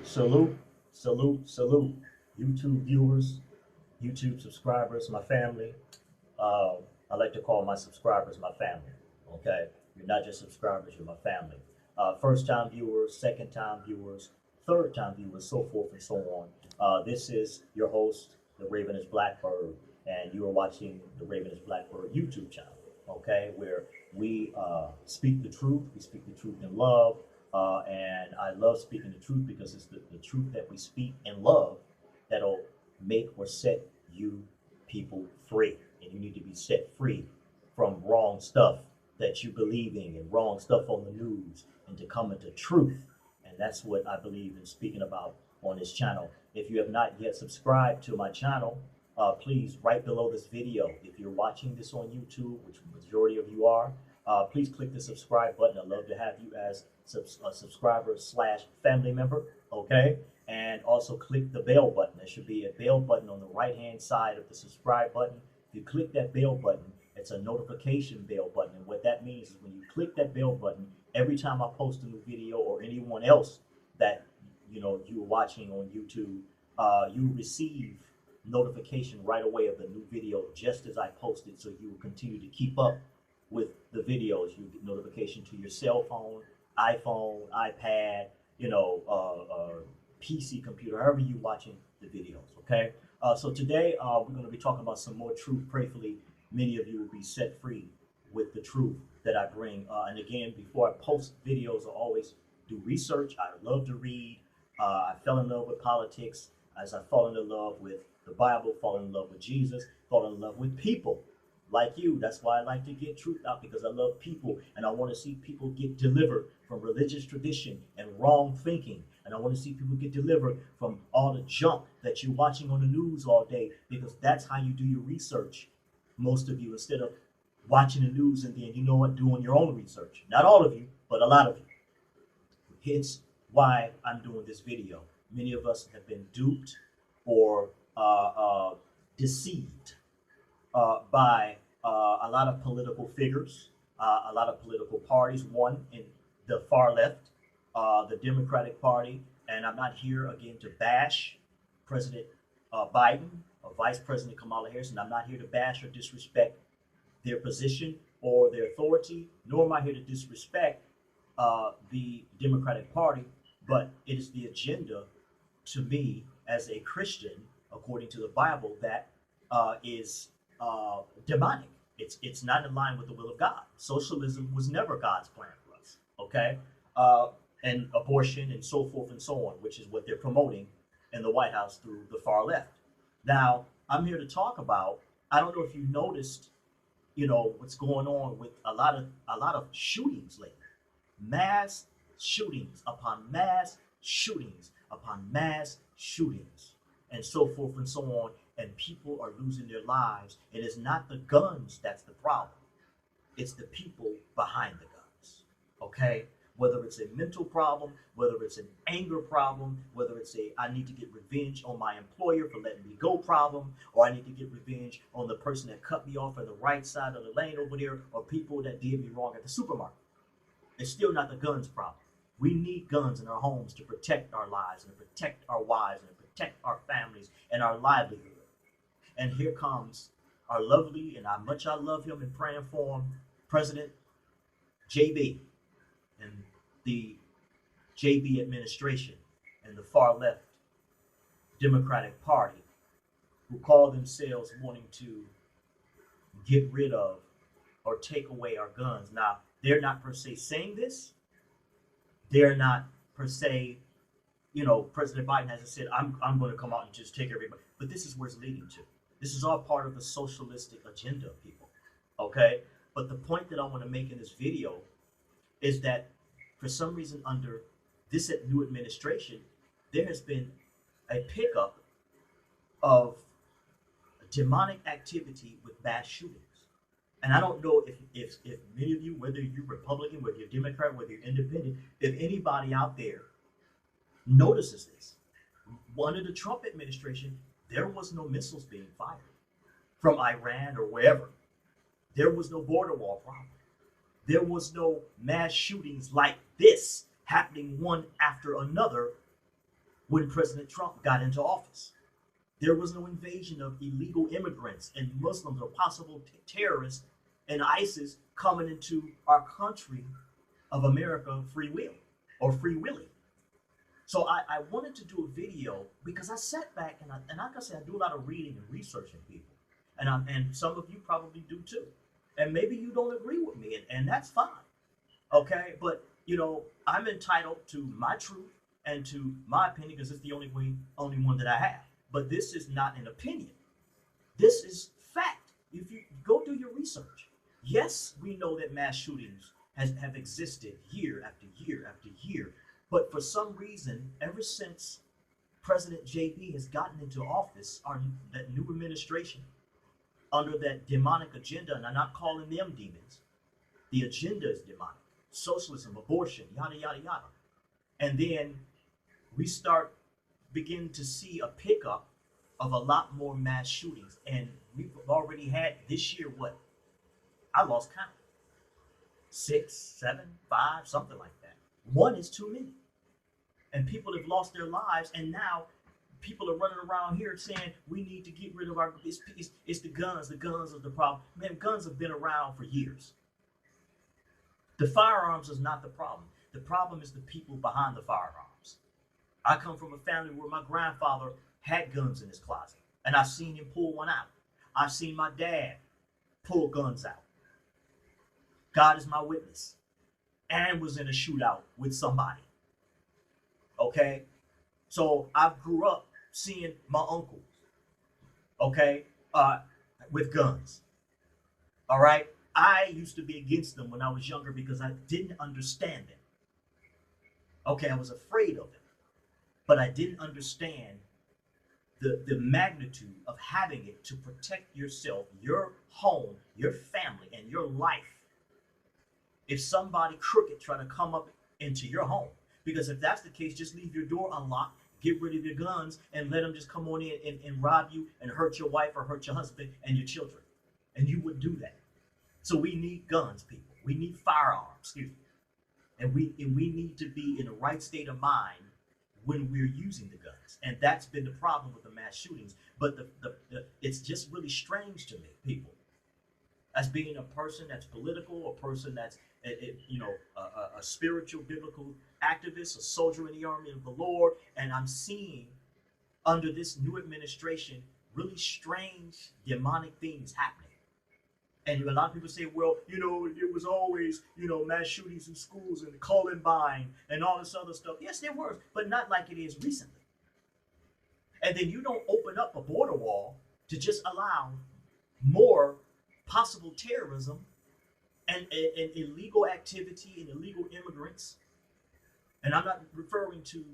Salute, salute, salute. YouTube viewers, YouTube subscribers, my family. Uh, I like to call my subscribers my family. Okay, you're not just subscribers; you're my family. First-time viewers, second-time viewers, third-time viewers, so forth and so on. This is your host, the Ravenous Blackbird, and you are watching the Ravenous Blackbird YouTube channel. Okay, where we speak the truth. We speak the truth in love, and I love speaking the truth because it's the truth that we speak in love that'll make or set you people free. And you need to be set free from wrong stuff that you believing and wrong stuff on the news and to come into truth. And that's what I believe in speaking about on this channel. If you have not yet subscribed to my channel, please, right below this video, if you're watching this on YouTube, which majority of you are, please click the subscribe button. I'd love to have you as a subscriber slash family member, okay? And also click the bell button. There should be a bell button on the right-hand side of the subscribe button. If you click that bell button, it's a notification bell button. And what that means is when you click that bell button, every time I post a new video or anyone else that you're watching on YouTube, you receive notification right away of the new video just as I post it, so you will continue to keep up with the videos. You get notification to your cell phone, iPhone, iPad, PC computer, however you're watching the videos. Okay. So today we're going to be talking about some more truth. Prayerfully, many of you will be set free with the truth that I bring. And again, before I post videos, I always do research. I love to read. I fell in love with politics as I fall in love with the Bible, fall in love with Jesus, fall in love with people like you. That's why I like to get truth out, because I love people and I want to see people get delivered from religious tradition and wrong thinking. And I want to see people get delivered from all the junk that you're watching on the news all day, because that's how you do your research. Most of you, instead of watching the news and then, doing your own research. Not all of you, but a lot of you. Hence why I'm doing this video. Many of us have been duped or deceived by a lot of political figures, a lot of political parties. One in the far left, the Democratic Party, and I'm not here again to bash President Biden or Vice President Kamala Harris, and I'm not here to bash or disrespect their position or their authority, nor am I here to disrespect the Democratic Party, but it is the agenda to me as a Christian, according to the Bible, that is demonic. It's not in line with the will of God. Socialism was never God's plan for us. Okay, and abortion and so forth and so on, which is what they're promoting in the White House through the far left. Now, I'm here to talk about. I don't know if you noticed, what's going on with a lot of shootings lately, mass shootings upon mass shootings upon mass shootings, and so forth and so on. And people are losing their lives. And it's not the guns that's the problem, it's the people behind the guns. Okay? Whether it's a mental problem, whether it's an anger problem, whether it's a I need to get revenge on my employer for letting me go problem, or I need to get revenge on the person that cut me off on the right side of the lane over there, or people that did me wrong at the supermarket. It's still not the guns problem. We need guns in our homes to protect our lives and to protect our wives and to protect our families and our livelihood. And here comes our lovely, and how much I love him and praying for him, President JB and the JB administration and the far left Democratic Party, who call themselves wanting to get rid of or take away our guns. Now, they're not per se saying this. They're not per se, President Biden hasn't said, I'm going to come out and just take everybody. But this is where it's leading to. This is all part of the socialistic agenda, people. Okay? But the point that I want to make in this video is that for some reason under this new administration, there has been a pickup of demonic activity with mass shootings. And I don't know if many of you, whether you're Republican, whether you're Democrat, whether you're independent, if anybody out there notices this. Under the Trump administration, there was no missiles being fired from Iran or wherever. There was no border wall problem. There was no mass shootings like this happening one after another when President Trump got into office. There was no invasion of illegal immigrants and Muslims or possible terrorists and ISIS coming into our country of America free will or free willy. So I wanted to do a video because I sat back and like I said, I do a lot of reading and researching people. And some of you probably do too. And maybe you don't agree with me, and that's fine. Okay, but I'm entitled to my truth and to my opinion because it's the only one that I have. But this is not an opinion. This is fact. If you go do your research, yes, we know that mass shootings have existed year after year after year. But for some reason, ever since President JB has gotten into office, that new administration, under that demonic agenda, and I'm not calling them demons, the agenda is demonic. Socialism, abortion, yada, yada, yada. And then we begin to see a pickup of a lot more mass shootings. And we've already had this year, what? I lost count. 6, 7, 5, something like that. One is too many. And people have lost their lives, and now people are running around here saying we need to get rid of it's the guns. The guns are the problem. Man, guns have been around for years. The firearms is not the problem. The problem is the people behind the firearms. I come from a family where my grandfather had guns in his closet, and I've seen him pull one out. I've seen my dad pull guns out. God is my witness. And was in a shootout with somebody. Okay? So I grew up seeing my uncles, okay, with guns. All right? I used to be against them when I was younger because I didn't understand them. Okay, I was afraid of them. But I didn't understand the magnitude of having it to protect yourself, your home, your family, and your life. If somebody crooked try to come up into your home. Because if that's the case, just leave your door unlocked, get rid of your guns, and let them just come on in and rob you and hurt your wife or hurt your husband and your children. And you wouldn't do that. So we need guns, people. We need firearms, excuse me. And we need to be in the right state of mind when we're using the guns. And that's been the problem with the mass shootings. But it's just really strange to me, people. As being a person that's political, a person that's a spiritual, biblical activist, a soldier in the army of the Lord, and I'm seeing under this new administration really strange demonic things happening. And a lot of people say, well, it was always, mass shootings in schools and Columbine and all this other stuff. Yes, there were, but not like it is recently. And then you don't open up a border wall to just allow more possible terrorism and illegal activity and illegal immigrants. And I'm not referring to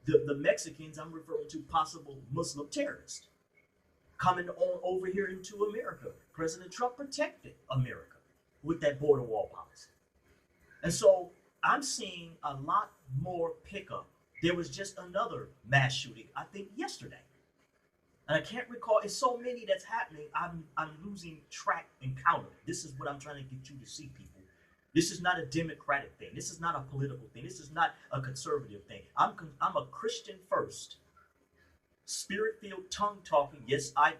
the Mexicans, I'm referring to possible Muslim terrorists coming on over here into America. President Trump protected America with that border wall policy. And so I'm seeing a lot more pickup. There was just another mass shooting, I think yesterday. And I can't recall, it's so many that's happening, I'm losing track and count. This is what I'm trying to get you to see, people. This is not a Democratic thing. This is not a political thing. This is not a conservative thing. I'm a Christian first, spirit-filled, tongue-talking. Yes, I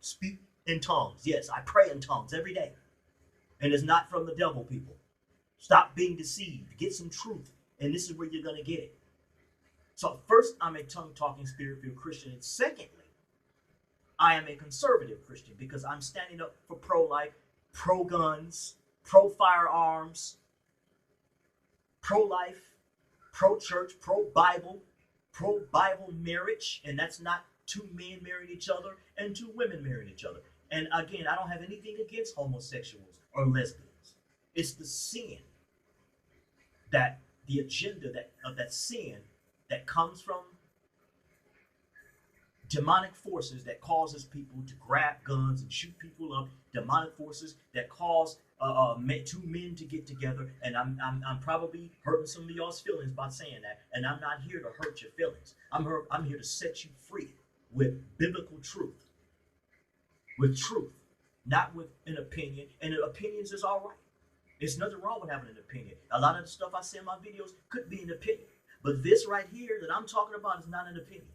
speak in tongues. Yes, I pray in tongues every day. And it's not from the devil, people. Stop being deceived. Get some truth. And this is where you're going to get it. So first, I'm a tongue-talking, spirit-filled Christian. And secondly, I am a conservative Christian because I'm standing up for pro-life, pro-guns, pro-firearms, pro-life, pro-church, pro-Bible marriage. And that's not two men marrying each other and two women marrying each other. And again, I don't have anything against homosexuals or lesbians. It's the sin, that the agenda of that sin that comes from demonic forces that causes people to grab guns and shoot people up. Demonic forces that cause two men to get together. And I'm probably hurting some of y'all's feelings by saying that. And I'm not here to hurt your feelings. I'm here to set you free with biblical truth. With truth, not with an opinion. And opinions is all right. There's nothing wrong with having an opinion. A lot of the stuff I say in my videos could be an opinion. But this right here that I'm talking about is not an opinion.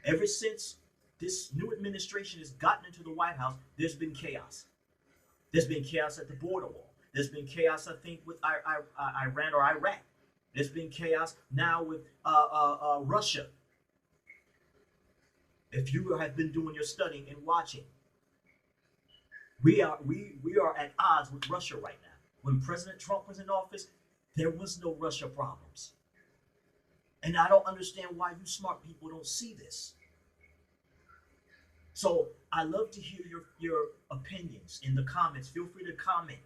Ever since this new administration has gotten into the White House, there's been chaos. There's been chaos at the border wall. There's been chaos, I think, with Iran or Iraq. There's been chaos now with Russia. If you have been doing your studying and watching, we are at odds with Russia right now. When President Trump was in office, there was no Russia problems. And I don't understand why you smart people don't see this. So I love to hear your opinions in the comments. Feel free to comment,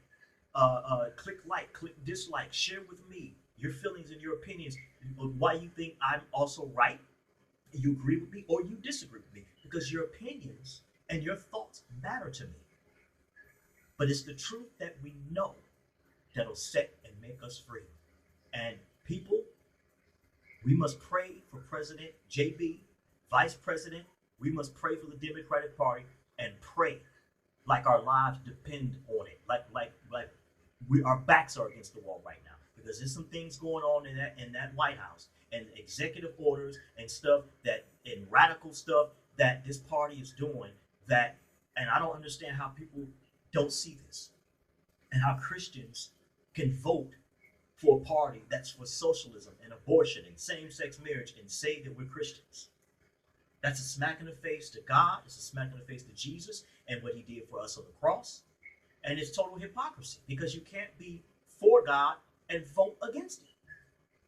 click like, click dislike, share with me your feelings and your opinions of why you think I'm also right, you agree with me, or you disagree with me, because your opinions and your thoughts matter to me. But it's the truth that we know that'll set and make us free. And people, we must pray for President JB, Vice President. We must pray for the Democratic Party and pray like our lives depend on it. Like our backs are against the wall right now, because there's some things going on in that White House, and executive orders and stuff and radical stuff that this party is doing, and I don't understand how people don't see this, and how Christians can vote for a party that's for socialism and abortion and same-sex marriage and say that we're Christians. That's a smack in the face to God. It's a smack in the face to Jesus and what he did for us on the cross. And it's total hypocrisy, because you can't be for God and vote against it.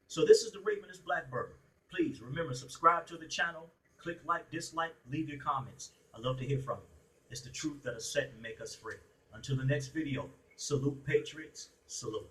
So this is the Ravenous Blackbird. Please remember, subscribe to the channel, click like, dislike, leave your comments. I love to hear from you. It's the truth that'll set and make us free. Until the next video, salute patriots, salute.